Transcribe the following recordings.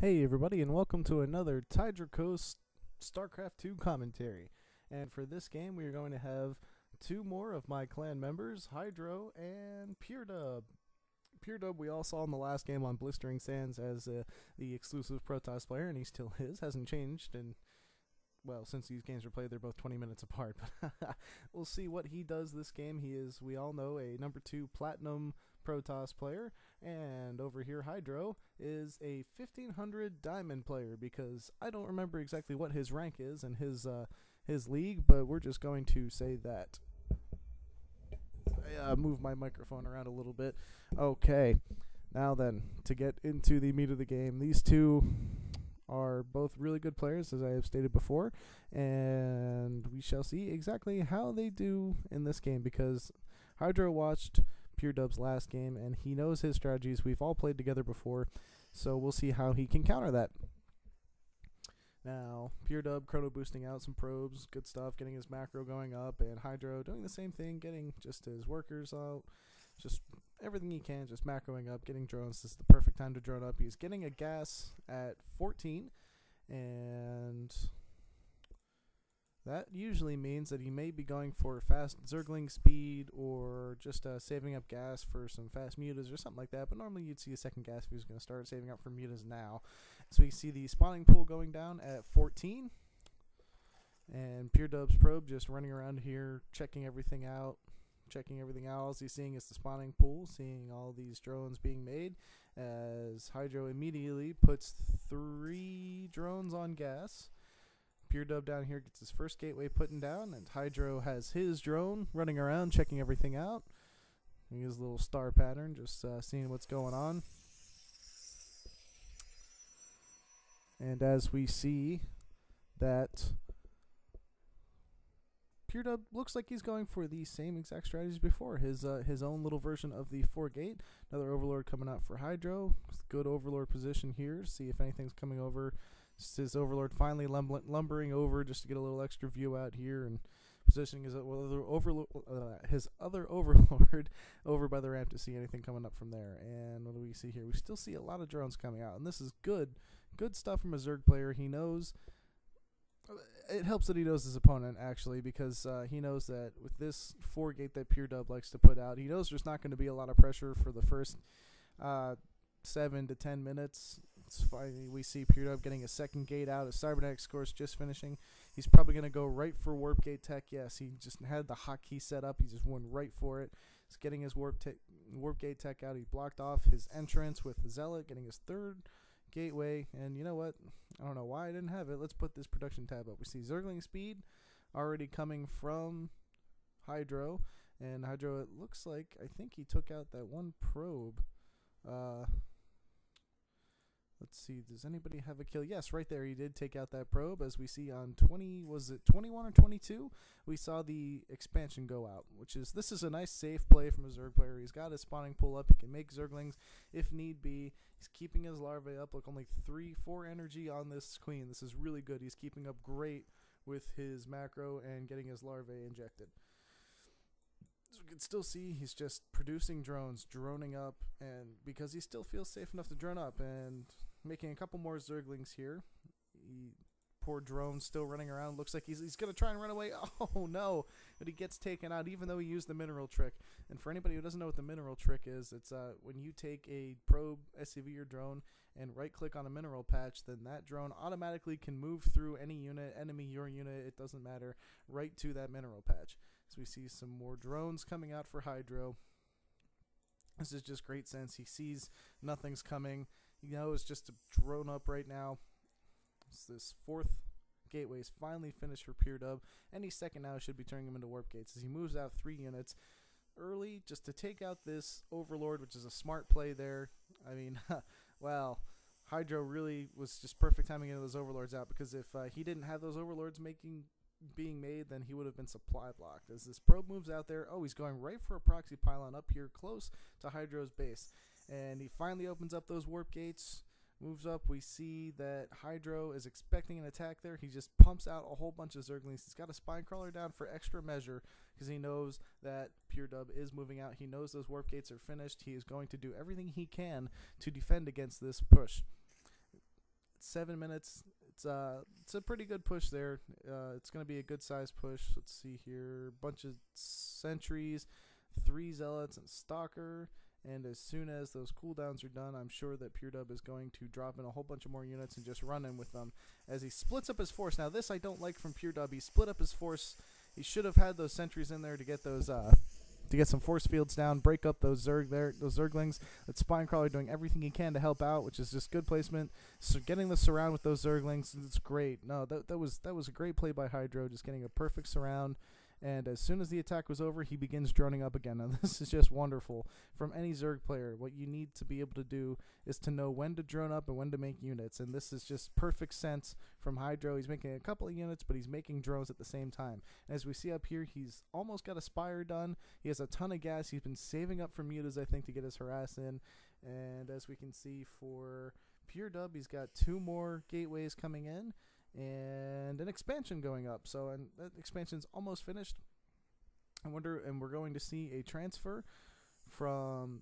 Hey everybody, and welcome to another tydrocraft StarCraft 2 commentary. And for this game, we are going to have two more of my clan members, HyDro and PureDuhb. PureDuhb we all saw in the last game on Blistering Sands as the exclusive Protoss player, and he still is, hasn't changed, and well, since these games were played, they're both 20 minutes apart. But we'll see what he does this game. He is, we all know, a number 2 Platinum Protoss player, and over here HyDro is a 1500 Diamond player, because I don't remember exactly what his rank is in his league, but we're just going to say that. I move my microphone around a little bit. Okay, now then, to get into the meat of the game, these two are both really good players, as I have stated before, and we shall see exactly how they do in this game, because HyDro watched PureDuhb's last game and he knows his strategies. We've all played together before, so we'll see how he can counter that. Now, PureDuhb chrono boosting out some probes, good stuff, getting his macro going up, and HyDro doing the same thing, getting just his workers out, just everything he can, just macroing up, getting drones. This is the perfect time to drone up. He's getting a gas at 14, and that usually means that he may be going for fast Zergling speed or just saving up gas for some fast mutas or something like that. But normally you'd see a second gas if he was going to start saving up for mutas now. So we see the spawning pool going down at 14. And PureDuhb's probe just running around here, checking everything out. All he's seeing is the spawning pool, seeing all these drones being made, as HyDro immediately puts 3 drones on gas. PureDuhb down here gets his first gateway putting down, and HyDro has his drone running around checking everything out. His little star pattern, just seeing what's going on. And as we see that PureDuhb looks like he's going for the same exact strategies before, his own little version of the 4-gate. Another Overlord coming out for HyDro. Good Overlord position here, see if anything's coming over. Just his Overlord finally lumbering over just to get a little extra view out here, and positioning his other Overlord over by the ramp to see anything coming up from there. And what do we see here? We still see a lot of drones coming out, and this is good stuff from a Zerg player. He knows. It helps that he knows his opponent, actually, because he knows that with this 4-gate that PureDuhb likes to put out, he knows there's not going to be a lot of pressure for the first 7 to 10 minutes. We see PureDuhb getting a second gate out, his cybernetics course just finishing. He's probably going to go right for warp gate tech. Yes, he just had the hotkey set up. He just went right for it. He's getting his warp gate tech out. He blocked off his entrance with the Zealot, getting his 3rd gateway. And you know what? I don't know why I didn't have it. Let's put this production tab up. We see Zergling speed already coming from HyDro. And HyDro, it looks like, I think he took out that one probe. Let's see, does anybody have a kill? Yes, right there, he did take out that probe. As we see on 21 or 22? We saw the expansion go out, this is a nice safe play from a Zerg player. He's got his spawning pool up. He can make Zerglings if need be. He's keeping his larvae up. Look, only 3-4 energy on this queen. This is really good. He's keeping up great with his macro and getting his larvae injected. So we can still see he's just producing drones, droning up, and because he still feels safe enough to drone up, and making a couple more Zerglings here. Poor drone still running around. Looks like he's going to try and run away. Oh no, but he gets taken out even though he used the mineral trick. And for anybody who doesn't know what the mineral trick is, it's when you take a probe, SCV, or drone and right click on a mineral patch, then that drone automatically can move through any unit, enemy, your unit, it doesn't matter, right to that mineral patch. So we see some more drones coming out for HyDro. This is just great sense. He sees nothing's coming. He knows just to drone up right now. This 4th gateway is finally finished for PureDuhb. Any second now should be turning him into warp gates as he moves out 3 units early just to take out this Overlord, which is a smart play there. I mean, well, HyDro really was just perfect timing into those Overlords out, because if he didn't have those Overlords being made, then he would have been supply blocked. As this probe moves out there, he's going right for a proxy pylon up here close to HyDro's base, and he finally opens up those warp gates, moves up. We see that HyDro is expecting an attack there. He just pumps out a whole bunch of Zerglings. He's got a spine crawler down for extra measure because he knows that PureDuhb is moving out. He knows those warp gates are finished. He is going to do everything he can to defend against this push. 7 minutes. It's a pretty good push there. It's going to be a good size push. Let's see here. Bunch of sentries, 3 zealots, and stalker. And as soon as those cooldowns are done, I'm sure that PureDuhb is going to drop in a whole bunch of more units and just run in with them as he splits up his force. Now this I don't like from PureDuhb. He split up his force. He should have had those sentries in there to get those to get some force fields down, break up those Zerglings. That Spinecrawler doing everything he can to help out, which is just good placement. So getting the surround with those Zerglings, it's great. No, that was a great play by HyDro, just getting a perfect surround. And as soon as the attack was over, he begins droning up again. Now this is just wonderful from any Zerg player. What you need to be able to do is to know when to drone up and when to make units. And this is just perfect sense from HyDro. He's making a couple of units, but he's making drones at the same time. And as we see up here, he's almost got a Spire done. He has a ton of gas. He's been saving up for mutas, I think, to get his harass in. And as we can see for PureDuhb, he's got 2 more gateways coming in and an expansion going up. So, and that expansion's almost finished. I wonder, and we're going to see a transfer from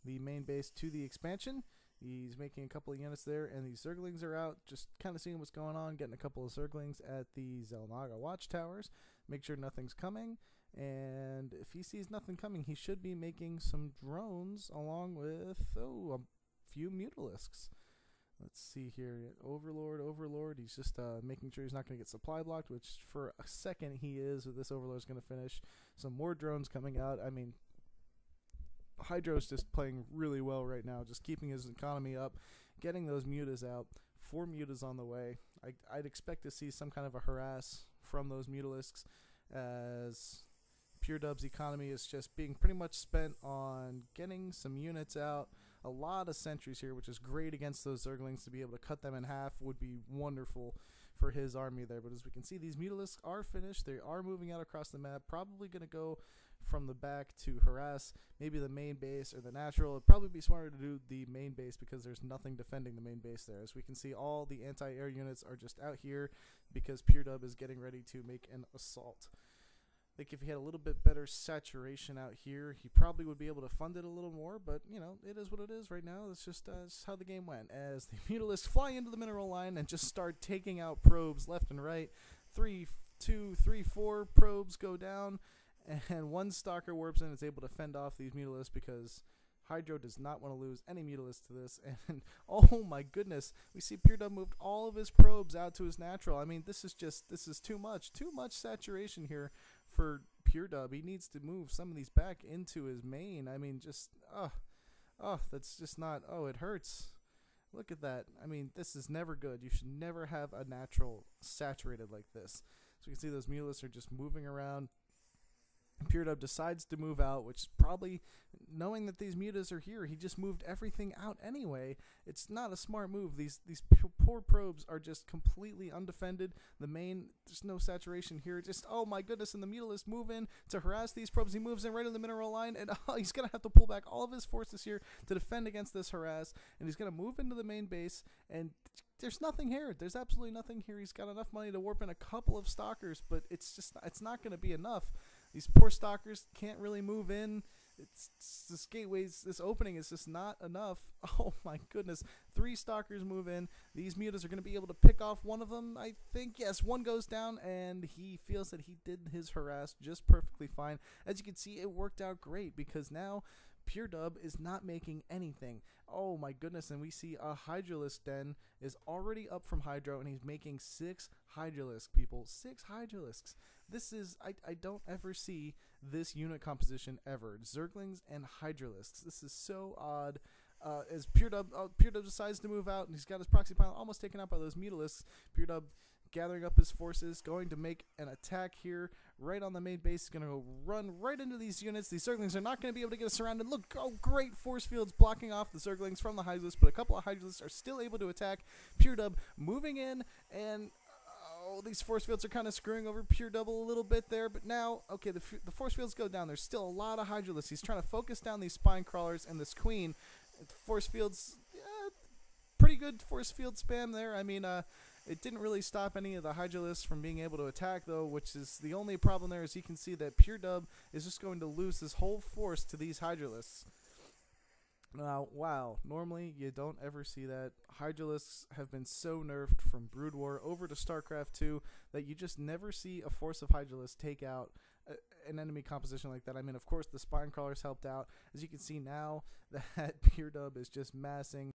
the main base to the expansion. He's making a couple of units there, and these Zerglings are out, just kind of seeing what's going on, getting a couple of Zerglings at the Xel'Naga watchtowers, make sure nothing's coming. And if he sees nothing coming, he should be making some drones along with a few Mutalisks. Let's see here. Overlord. He's just making sure he's not going to get supply blocked, which for a second he is. This Overlord's going to finish. Some more drones coming out. I mean, HyDro's just playing really well right now, just keeping his economy up, getting those mutas out. 4 mutas on the way. I'd expect to see some kind of a harass from those Mutalisks, as PureDuhb's economy is just being pretty much spent on getting some units out. A lot of sentries here, which is great against those Zerglings. To be able to cut them in half would be wonderful for his army there. But as we can see, these Mutalisks are finished. They are moving out across the map. Probably going to go from the back to harass maybe the main base or the natural. It'd probably be smarter to do the main base because there's nothing defending the main base there. As we can see, all the anti-air units are just out here because PureDuhb is getting ready to make an assault. I think if he had a little bit better saturation out here, he probably would be able to fund it a little more, but, you know, it is what it is right now. It's just how the game went. As the Mutalisks fly into the mineral line and just start taking out probes left and right. 3, 2, 3, 4 probes go down, and 1 Stalker warps in and is able to fend off these Mutalisks because HyDro does not want to lose any Mutalisks to this. And oh my goodness, we see PureDuhb moved all of his probes out to his natural. I mean, this is too much saturation here for PureDuhb. He needs to move some of these back into his main. I mean, just that's just not. Oh, it hurts. Look at that. I mean, this is never good. You should never have a natural saturated like this. So you can see those Mutalisks are just moving around. PureDuhb decides to move out, which is probably, knowing that these mutas are here, he just moved everything out anyway. It's not a smart move. These poor probes are just completely undefended. The main, there's no saturation here. Just, oh my goodness, and the Mutalisks move in to harass these probes. He moves in right in the mineral line, and he's going to have to pull back all of his forces here to defend against this harass, and he's going to move into the main base, and there's nothing here. There's absolutely nothing here. He's got enough money to warp in a couple of stalkers, but it's not going to be enough. These poor stalkers can't really move in. This gateway's, this opening is just not enough. Oh my goodness. 3 stalkers move in. These mutas are going to be able to pick off one of them, I think. Yes, 1 goes down, and he feels that he did his harass just perfectly fine. As you can see, it worked out great because now PureDuhb is not making anything. Oh my goodness, and we see a Hydralisk den is already up from HyDro, and he's making 6 Hydralisk, people. 6 Hydralisks. This is, I don't ever see this unit composition ever. Zerglings and Hydralisks. This is so odd. As PureDuhb decides to move out, and he's got his proxy pile almost taken out by those Mutalisks. PureDuhb gathering up his forces, going to make an attack here right on the main base. He's going to go run right into these units. These Zerglings are not going to be able to get us surrounded. Look, oh, great force fields blocking off the Zerglings from the Hydralisks, but a couple of Hydralisks are still able to attack. PureDuhb moving in, and these force fields are kind of screwing over PureDuhb a little bit there, but now, okay, the force fields go down. There's still a lot of Hydralisks. He's trying to focus down these spine crawlers and this queen. Force fields, pretty good force field spam there. I mean, it didn't really stop any of the Hydralisks from being able to attack, though, which is the only problem there. Is you can see that PureDuhb is just going to lose his whole force to these Hydralisks. Now, wow, normally you don't ever see that. Hydralisks have been so nerfed from Brood War over to StarCraft 2 that you just never see a force of Hydralisk take out an enemy composition like that. I mean, of course, the Spine Crawlers helped out. As you can see now, that PureDuhb is just massing